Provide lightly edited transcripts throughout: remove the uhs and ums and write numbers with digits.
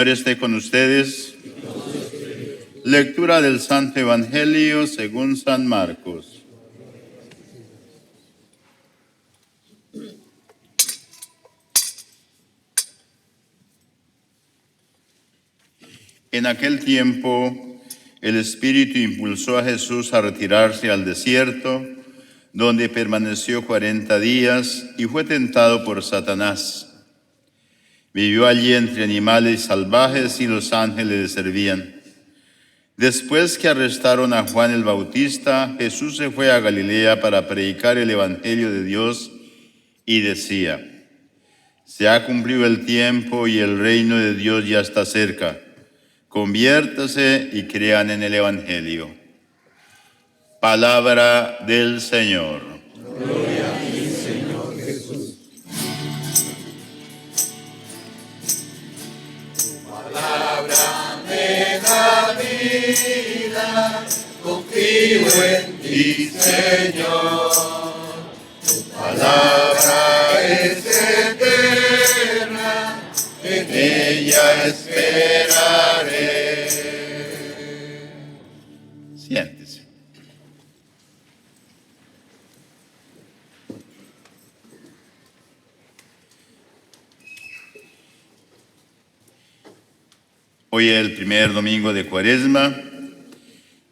Señor esté con ustedes. Lectura del Santo Evangelio según San Marcos. En aquel tiempo, el Espíritu impulsó a Jesús a retirarse al desierto, donde permaneció 40 días y fue tentado por Satanás. Vivió allí entre animales salvajes y los ángeles le servían. Después que arrestaron a Juan el Bautista, Jesús se fue a Galilea para predicar el Evangelio de Dios y decía: se ha cumplido el tiempo y el reino de Dios ya está cerca. Conviértase y crean en el Evangelio. Palabra del Señor. Gloria a ti, Señor Jesús. Tu palabra me da vida, confío en ti, Señor. Tu palabra es eterna, en ella esperaré. Siéntese. Hoy es el primer domingo de Cuaresma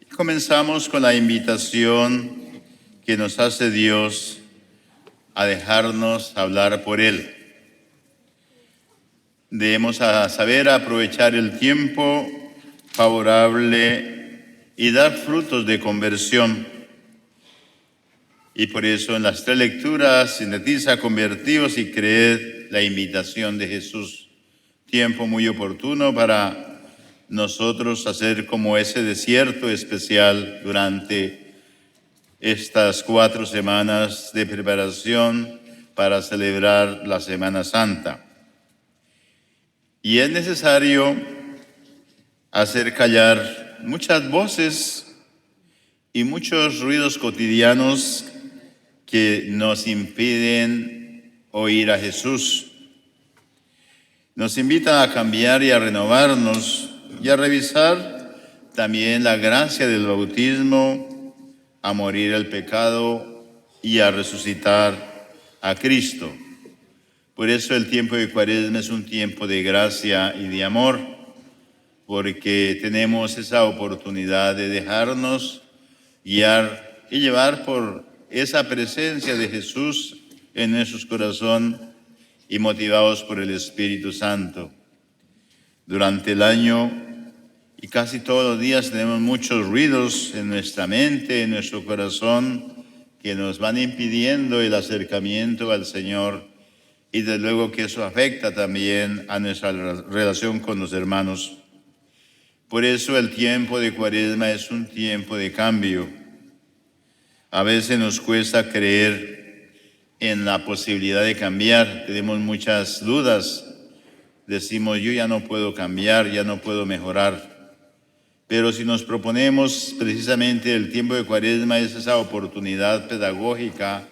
y comenzamos con la invitación que nos hace Dios a dejarnos hablar por Él. Debemos saber aprovechar el tiempo favorable y dar frutos de conversión. Y por eso en las tres lecturas sintetiza: convertidos y creed, la invitación de Jesús. Tiempo muy oportuno para nosotros hacer como ese desierto especial durante estas 4 semanas de preparación para celebrar la Semana Santa. Y es necesario hacer callar muchas voces y muchos ruidos cotidianos que nos impiden oír a Jesús. Nos invita a cambiar y a renovarnos y a revisar también la gracia del bautismo, a morir al pecado y a resucitar a Cristo. Por eso el tiempo de Cuaresma es un tiempo de gracia y de amor, porque tenemos esa oportunidad de dejarnos guiar y llevar por esa presencia de Jesús en nuestros corazones y motivados por el Espíritu Santo. Durante el año y casi todos los días tenemos muchos ruidos en nuestra mente, en nuestro corazón, que nos van impidiendo el acercamiento al Señor, y desde luego que eso afecta también a nuestra relación con los hermanos. Por eso el tiempo de Cuaresma es un tiempo de cambio. A veces nos cuesta creer en la posibilidad de cambiar, tenemos muchas dudas, decimos: yo ya no puedo cambiar, ya no puedo mejorar. Pero si nos proponemos precisamente el tiempo de Cuaresma, es esa oportunidad pedagógica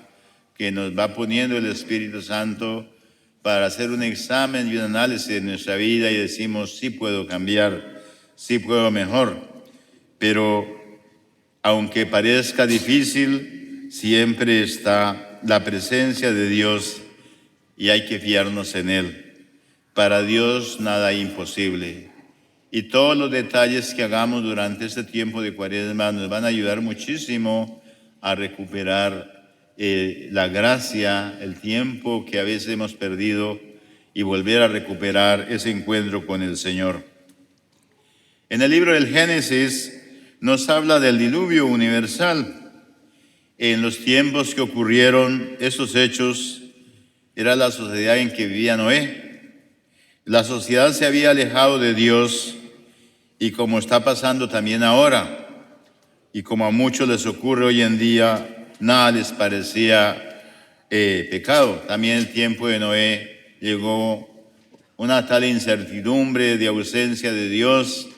que nos va poniendo el Espíritu Santo para hacer un examen y un análisis de nuestra vida y decimos: sí puedo cambiar, sí puedo mejor. Pero aunque parezca difícil, siempre está la presencia de Dios y hay que fiarnos en Él. Para Dios nada es imposible. Y todos los detalles que hagamos durante este tiempo de Cuaresma nos van a ayudar muchísimo a recuperar la gracia, el tiempo que a veces hemos perdido, y volver a recuperar ese encuentro con el Señor. En el libro del Génesis nos habla del diluvio universal. En los tiempos que ocurrieron esos hechos, era la sociedad en que vivía Noé. La sociedad se había alejado de Dios, y como está pasando también ahora, y como a muchos les ocurre hoy en día, nada les parecía pecado. También el tiempo de Noé llegó una tal incertidumbre de ausencia de Dios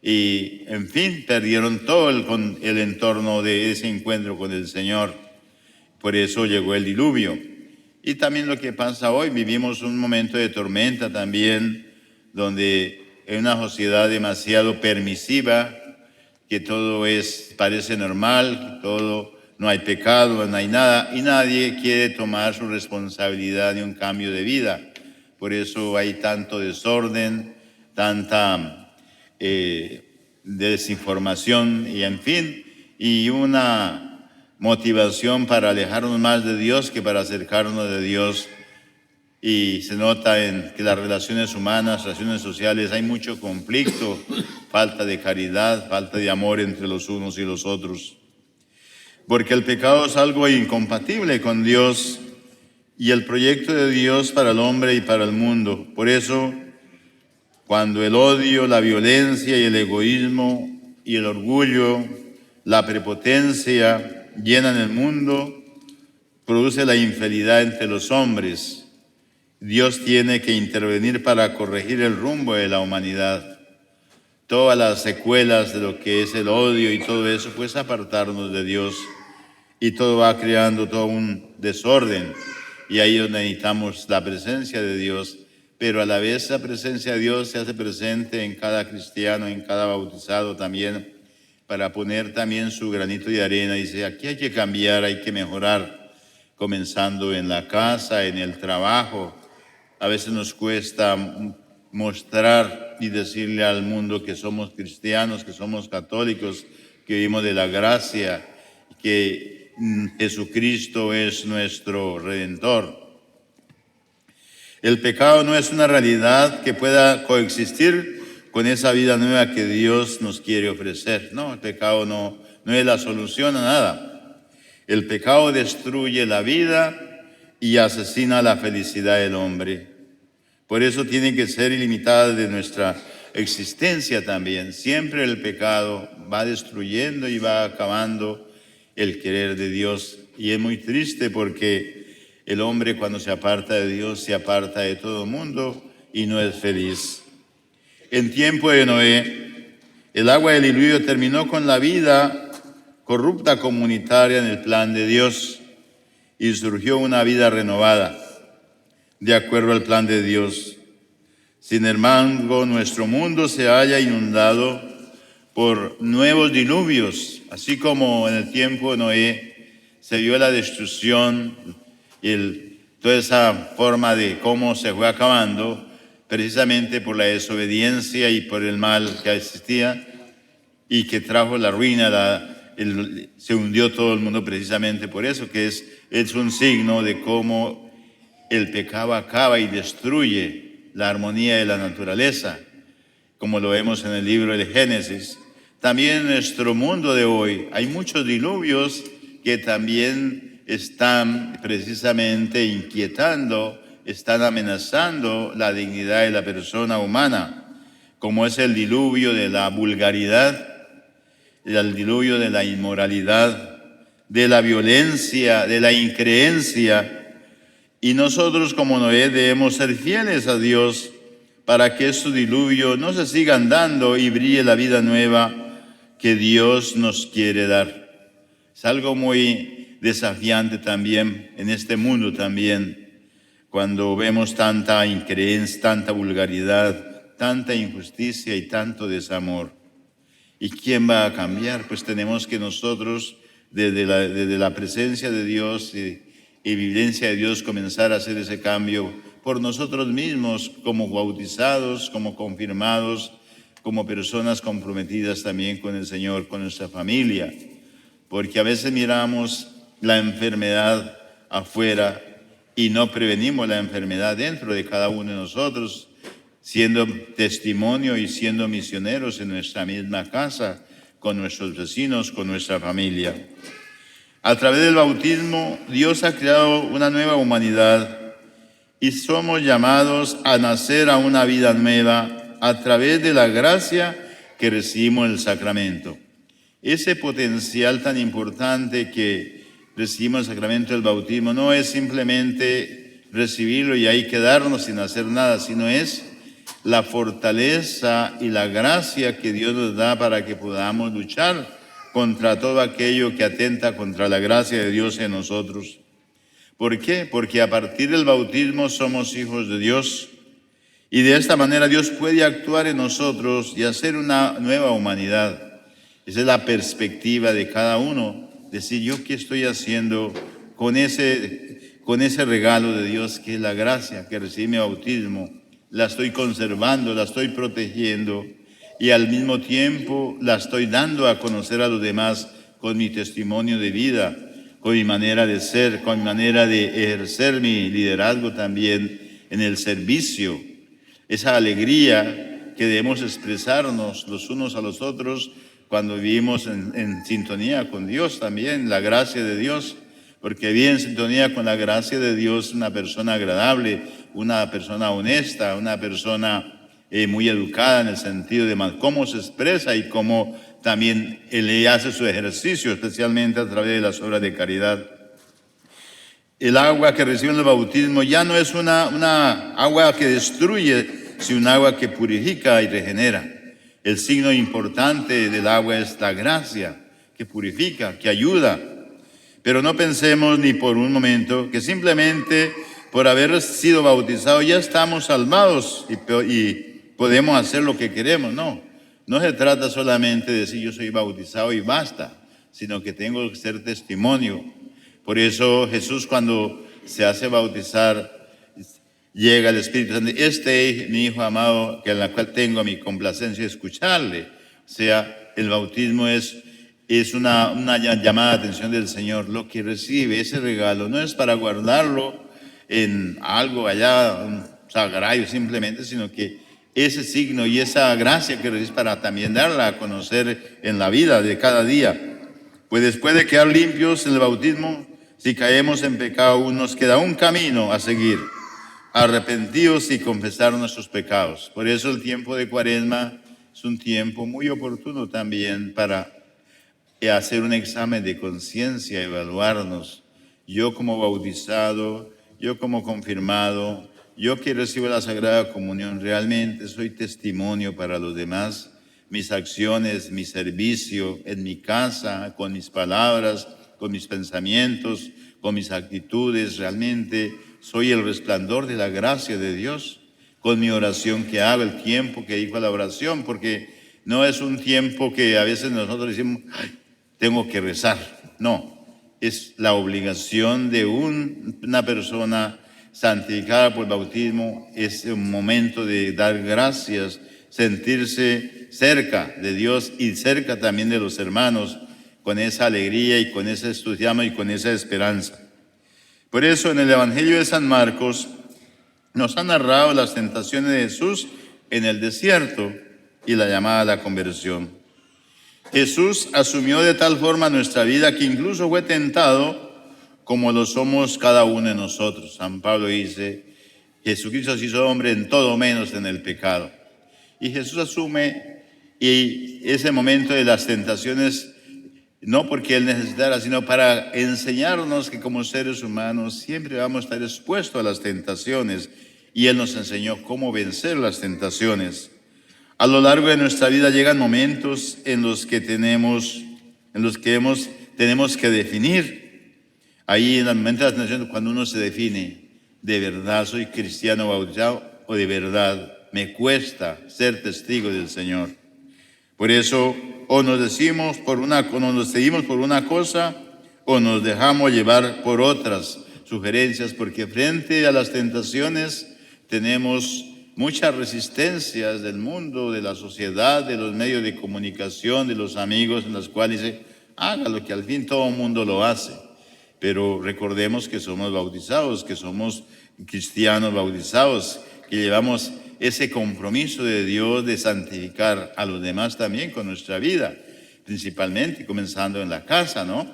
y, en fin, perdieron todo el entorno de ese encuentro con el Señor. Por eso llegó el diluvio. Y también lo que pasa hoy, vivimos un momento de tormenta también, donde en una sociedad demasiado permisiva, que todo parece normal, que no hay pecado, no hay nada, y nadie quiere tomar su responsabilidad de un cambio de vida. Por eso hay tanto desorden, tanta desinformación y en fin, y una motivación para alejarnos más de Dios que para acercarnos de Dios. Y se nota en que las relaciones humanas, relaciones sociales, hay mucho conflicto, falta de caridad, falta de amor entre los unos y los otros. Porque el pecado es algo incompatible con Dios y el proyecto de Dios para el hombre y para el mundo. Por eso, cuando el odio, la violencia y el egoísmo y el orgullo, la prepotencia llenan el mundo, produce la infidelidad entre los hombres. Dios tiene que intervenir para corregir el rumbo de la humanidad. Todas las secuelas de lo que es el odio y todo eso, pues apartarnos de Dios. Y todo va creando todo un desorden. Y ahí es donde necesitamos la presencia de Dios. Pero a la vez la presencia de Dios se hace presente en cada cristiano, en cada bautizado también, para poner también su granito de arena. Dice, aquí hay que cambiar, hay que mejorar, comenzando en la casa, en el trabajo. A veces nos cuesta mostrar y decirle al mundo que somos cristianos, que somos católicos, que vivimos de la gracia, que Jesucristo es nuestro Redentor. El pecado no es una realidad que pueda coexistir con esa vida nueva que Dios nos quiere ofrecer. No, el pecado no es la solución a nada. El pecado destruye la vida y asesina la felicidad del hombre. Por eso tiene que ser ilimitada de nuestra existencia también. Siempre el pecado va destruyendo y va acabando el querer de Dios. Y es muy triste porque el hombre cuando se aparta de Dios se aparta de todo el mundo y no es feliz. En tiempo de Noé, el agua del diluvio terminó con la vida corrupta comunitaria en el plan de Dios y surgió una vida renovada de acuerdo al plan de Dios. Sin embargo, nuestro mundo se halla inundado por nuevos diluvios, así como en el tiempo de Noé se vio la destrucción y toda esa forma de cómo se fue acabando, precisamente por la desobediencia y por el mal que existía y que trajo la ruina, se hundió todo el mundo precisamente por eso, que es un signo de cómo el pecado acaba y destruye la armonía de la naturaleza, como lo vemos en el libro de Génesis. También en nuestro mundo de hoy hay muchos diluvios que también están precisamente inquietando, están amenazando la dignidad de la persona humana, como es el diluvio de la vulgaridad, el diluvio de la inmoralidad, de la violencia, de la increencia. Y nosotros como Noé debemos ser fieles a Dios para que este diluvio no se sigan dando y brille la vida nueva que Dios nos quiere dar. Es algo muy desafiante también en este mundo también, cuando vemos tanta increencia, tanta vulgaridad, tanta injusticia y tanto desamor. ¿Y quién va a cambiar? Pues tenemos que nosotros, desde la presencia de Dios y evidencia de Dios, comenzar a hacer ese cambio por nosotros mismos, como bautizados, como confirmados, como personas comprometidas también con el Señor, con nuestra familia. Porque a veces miramos la enfermedad afuera y no prevenimos la enfermedad dentro de cada uno de nosotros, siendo testimonio y siendo misioneros en nuestra misma casa, con nuestros vecinos, con nuestra familia. A través del bautismo, Dios ha creado una nueva humanidad y somos llamados a nacer a una vida nueva a través de la gracia que recibimos en el sacramento. Ese potencial tan importante que recibimos en el sacramento del bautismo no es simplemente recibirlo y ahí quedarnos sin hacer nada, sino es la fortaleza y la gracia que Dios nos da para que podamos luchar contra todo aquello que atenta contra la gracia de Dios en nosotros. ¿Por qué? Porque a partir del bautismo somos hijos de Dios Y de esta manera Dios puede actuar en nosotros y hacer una nueva humanidad. Esa es la perspectiva de cada uno. Decir, ¿yo qué estoy haciendo con ese regalo de Dios que es la gracia que recibí mi bautismo? La estoy conservando, la estoy protegiendo y al mismo tiempo la estoy dando a conocer a los demás con mi testimonio de vida, con mi manera de ser, con mi manera de ejercer mi liderazgo también en el servicio. Esa alegría que debemos expresarnos los unos a los otros cuando vivimos en sintonía con Dios también, la gracia de Dios, porque vive en sintonía con la gracia de Dios una persona agradable, una persona honesta, una persona muy educada en el sentido de cómo se expresa y cómo también él hace su ejercicio, especialmente a través de las obras de caridad. El agua que recibe en el bautismo ya no es una agua que destruye, sino un agua que purifica y regenera. El signo importante del agua es la gracia, que purifica, que ayuda. Pero no pensemos ni por un momento que simplemente por haber sido bautizados ya estamos salvados y podemos hacer lo que queremos. No, no se trata solamente de decir yo soy bautizado y basta, sino que tengo que ser testimonio. Por eso Jesús cuando se hace bautizar, llega el Espíritu Santo, este es mi Hijo amado, en la cual tengo mi complacencia de escucharle. O sea, el bautismo es una llamada de atención del Señor. Lo que recibe, ese regalo, no es para guardarlo en algo allá, un sagrario simplemente, sino que ese signo y esa gracia que recibe para también darla a conocer en la vida de cada día. Pues después de quedar limpios en el bautismo, si caemos en pecado, aún nos queda un camino a seguir. Arrepentidos y confesar nuestros pecados. Por eso el tiempo de Cuaresma es un tiempo muy oportuno también para hacer un examen de conciencia, evaluarnos. Yo como bautizado, yo como confirmado, yo que recibo la Sagrada Comunión, ¿realmente soy testimonio para los demás? Mis acciones, mi servicio en mi casa, con mis palabras, con mis pensamientos, con mis actitudes, ¿realmente soy el resplandor de la gracia de Dios? Con mi oración que hago, el tiempo que dedico a la oración, porque no es un tiempo que a veces nosotros decimos, ay, tengo que rezar. No, es la obligación de una persona santificada por el bautismo, es un momento de dar gracias, sentirse cerca de Dios y cerca también de los hermanos, con esa alegría y con ese entusiasmo y con esa esperanza. Por eso en el Evangelio de San Marcos nos han narrado las tentaciones de Jesús en el desierto y la llamada a la conversión. Jesús asumió de tal forma nuestra vida que incluso fue tentado como lo somos cada uno de nosotros. San Pablo dice, Jesucristo se hizo hombre en todo menos en el pecado. Y Jesús asume y ese momento de las tentaciones, no porque Él necesitara, sino para enseñarnos que como seres humanos siempre vamos a estar expuestos a las tentaciones. Y Él nos enseñó cómo vencer las tentaciones. A lo largo de nuestra vida llegan momentos en los que tenemos que definir. Ahí en el momento de la tentación, cuando uno se define, ¿de verdad soy cristiano bautizado o de verdad me cuesta ser testigo del Señor? Por eso, o nos seguimos por una cosa, o nos dejamos llevar por otras sugerencias, porque frente a las tentaciones tenemos muchas resistencias del mundo, de la sociedad, de los medios de comunicación, de los amigos, en los cuales dice, hágalo, que al fin todo el mundo lo hace. Pero recordemos que somos bautizados, que somos cristianos bautizados, que llevamos ese compromiso de Dios de santificar a los demás también con nuestra vida, principalmente comenzando en la casa, ¿no?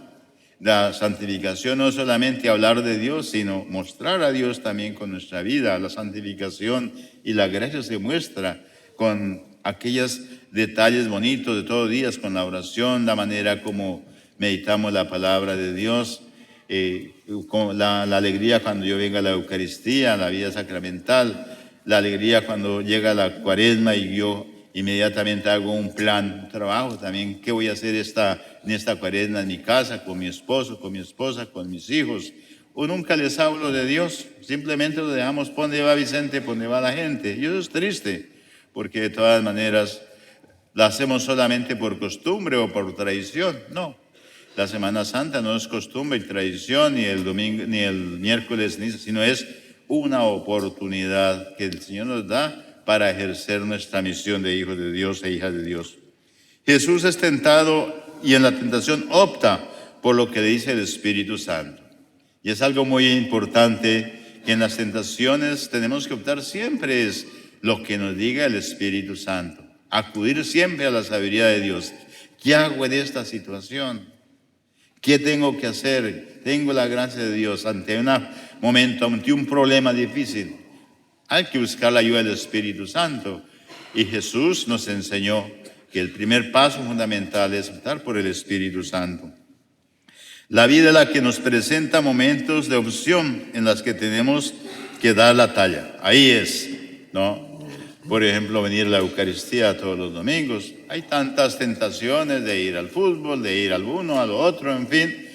La santificación no es solamente hablar de Dios, sino mostrar a Dios también con nuestra vida. La santificación y la gracia se muestra con aquellos detalles bonitos de todos los días, con la oración, la manera como meditamos la palabra de Dios, con la alegría cuando yo venga a la Eucaristía, a la vida sacramental, la alegría cuando llega la Cuaresma y yo inmediatamente hago un plan, un trabajo también. ¿Qué voy a hacer en esta Cuaresma en mi casa, con mi esposo, con mi esposa, con mis hijos? o nunca les hablo de Dios. Simplemente lo dejamos, ¿por dónde va Vicente? ¿Por dónde va la gente? Y eso es triste, porque de todas maneras la hacemos solamente por costumbre o por tradición. No, la Semana Santa no es costumbre y tradición, ni el domingo, ni el miércoles, sino es una oportunidad que el Señor nos da para ejercer nuestra misión de hijos de Dios e hijas de Dios. Jesús es tentado y en la tentación opta por lo que dice el Espíritu Santo. Y es algo muy importante que en las tentaciones tenemos que optar siempre es lo que nos diga el Espíritu Santo. Acudir siempre a la sabiduría de Dios. ¿Qué hago en esta situación? ¿Qué tengo que hacer? Tengo la gracia de Dios ante un momento, ante un problema difícil. Hay que buscar la ayuda del Espíritu Santo. Y Jesús nos enseñó que el primer paso fundamental es optar por el Espíritu Santo. La vida es la que nos presenta momentos de opción en las que tenemos que dar la talla. Ahí es, ¿no? Por ejemplo, venir a la Eucaristía todos los domingos. Hay tantas tentaciones de ir al fútbol, de ir al uno, al otro, en fin.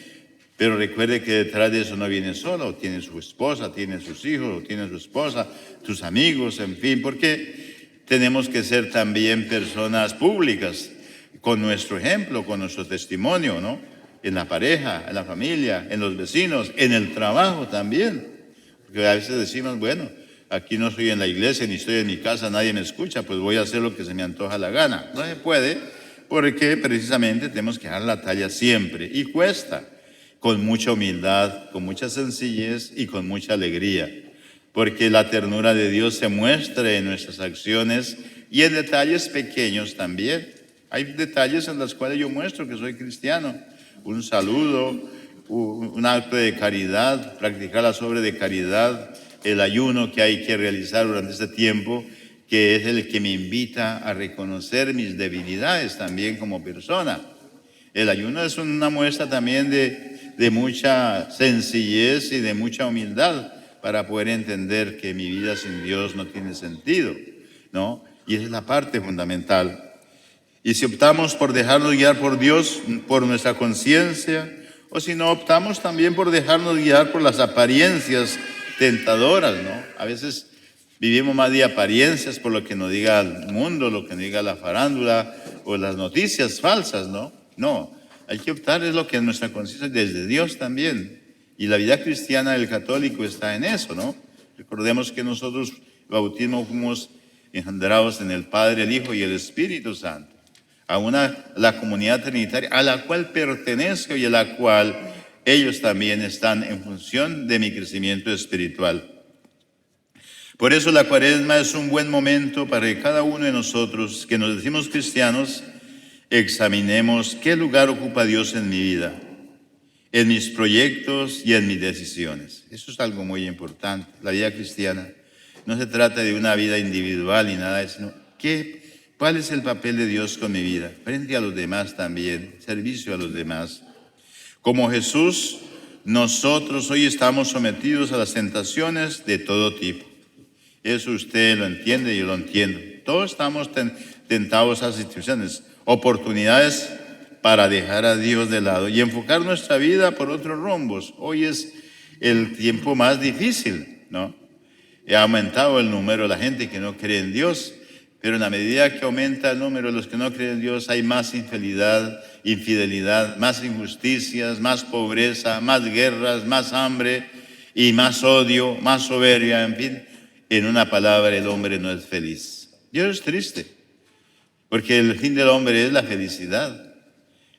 Pero recuerde que detrás de eso no viene solo. Tiene su esposa, tiene sus hijos, tiene su esposa, sus amigos, en fin. Porque tenemos que ser también personas públicas, con nuestro ejemplo, con nuestro testimonio, ¿no? En la pareja, en la familia, en los vecinos, en el trabajo también. Porque a veces decimos, bueno, aquí no estoy en la iglesia, ni estoy en mi casa, nadie me escucha, pues voy a hacer lo que se me antoja la gana. No se puede, porque precisamente tenemos que dar la talla siempre. Y cuesta, con mucha humildad, con mucha sencillez y con mucha alegría. Porque la ternura de Dios se muestra en nuestras acciones y en detalles pequeños también. Hay detalles en los cuales yo muestro que soy cristiano. Un saludo, un acto de caridad, practicar las obras de caridad, el ayuno que hay que realizar durante este tiempo, que es el que me invita a reconocer mis debilidades también como persona. El ayuno es una muestra también de mucha sencillez y de mucha humildad para poder entender que mi vida sin Dios no tiene sentido, ¿no? Y esa es la parte fundamental. Y si optamos por dejarnos guiar por Dios, por nuestra conciencia, o si no, optamos también por dejarnos guiar por las apariencias tentadoras, ¿no? A veces vivimos más de apariencias por lo que nos diga el mundo, lo que nos diga la farándula o las noticias falsas, ¿no? No, hay que optar es lo que es nuestra conciencia desde Dios también. Y la vida cristiana del católico está en eso, ¿no? Recordemos que nosotros, bautismo, fuimos engendrados en el Padre, el Hijo y el Espíritu Santo. La comunidad trinitaria a la cual pertenezco y a la cual ellos también están en función de mi crecimiento espiritual. Por eso la Cuaresma es un buen momento para que cada uno de nosotros, que nos decimos cristianos, examinemos qué lugar ocupa Dios en mi vida, en mis proyectos y en mis decisiones. Eso es algo muy importante. La vida cristiana no se trata de una vida individual ni nada, sino ¿cuál es el papel de Dios con mi vida? Frente a los demás también, servicio a los demás. Como Jesús, nosotros hoy estamos sometidos a las tentaciones de todo tipo. Eso usted lo entiende y yo lo entiendo. Todos estamos tentados a esas situaciones, oportunidades para dejar a Dios de lado y enfocar nuestra vida por otros rumbos. Hoy es el tiempo más difícil, ¿no? Ha aumentado el número de la gente que no cree en Dios. Pero en la medida que aumenta el número de los que no creen en Dios, hay más infidelidad, más injusticias, más pobreza, más guerras, más hambre y más odio, más soberbia, en fin. En una palabra, el hombre no es feliz. Y eso es triste, porque el fin del hombre es la felicidad,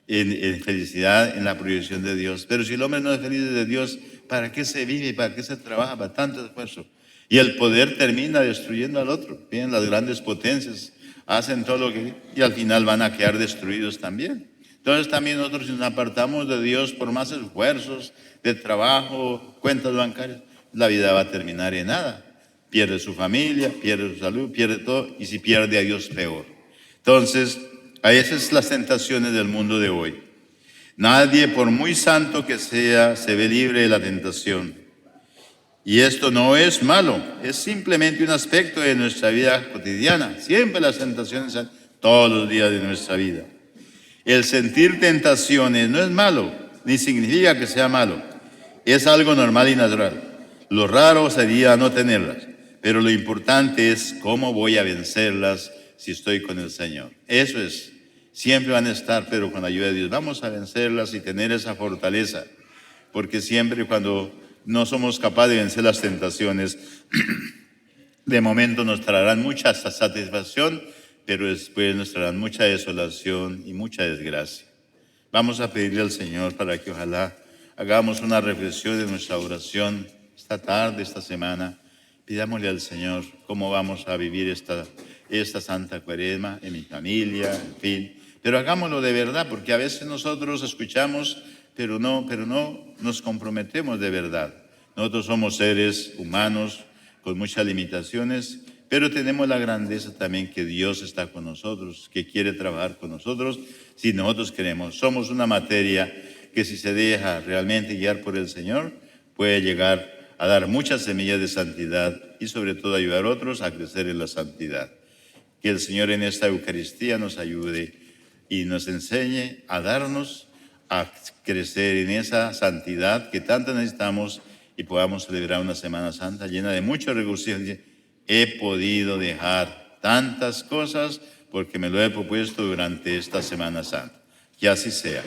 felicidad en la proyección de Dios. Pero si el hombre no es feliz de Dios, ¿para qué se vive? ¿Para qué se trabaja? Para tanto esfuerzo. Y el poder termina destruyendo al otro. Vienen las grandes potencias, hacen todo lo que... y al final van a quedar destruidos también. Entonces también nosotros, si nos apartamos de Dios por más esfuerzos de trabajo, cuentas bancarias, la vida va a terminar en nada. Pierde su familia, pierde su salud, pierde todo, y si pierde a Dios, peor. Entonces, a esas son las tentaciones del mundo de hoy. Nadie, por muy santo que sea, se ve libre de la tentación. Y esto no es malo, es simplemente un aspecto de nuestra vida cotidiana. Siempre las tentaciones están todos los días de nuestra vida. El sentir tentaciones no es malo, ni significa que sea malo. Es algo normal y natural. Lo raro sería no tenerlas, pero lo importante es cómo voy a vencerlas si estoy con el Señor. Eso es. Siempre van a estar, pero con la ayuda de Dios. Vamos a vencerlas y tener esa fortaleza, porque siempre cuando no somos capaces de vencer las tentaciones, de momento nos traerán mucha satisfacción, pero después nos traerán mucha desolación y mucha desgracia. Vamos a pedirle al Señor para que ojalá hagamos una reflexión de nuestra oración esta tarde, esta semana. Pidámosle al Señor cómo vamos a vivir esta Santa Cuaresma en mi familia, en fin. Pero hagámoslo de verdad, porque a veces nosotros escuchamos, pero no nos comprometemos de verdad. Nosotros somos seres humanos con muchas limitaciones, pero tenemos la grandeza también que Dios está con nosotros, que quiere trabajar con nosotros si nosotros queremos. Somos una materia que si se deja realmente guiar por el Señor, puede llegar a dar muchas semillas de santidad y sobre todo ayudar a otros a crecer en la santidad. Que el Señor en esta Eucaristía nos ayude y nos enseñe a darnos, a crecer en esa santidad que tanto necesitamos y podamos celebrar una Semana Santa llena de mucho regocijo. He podido dejar tantas cosas porque me lo he propuesto durante esta Semana Santa. Que así sea.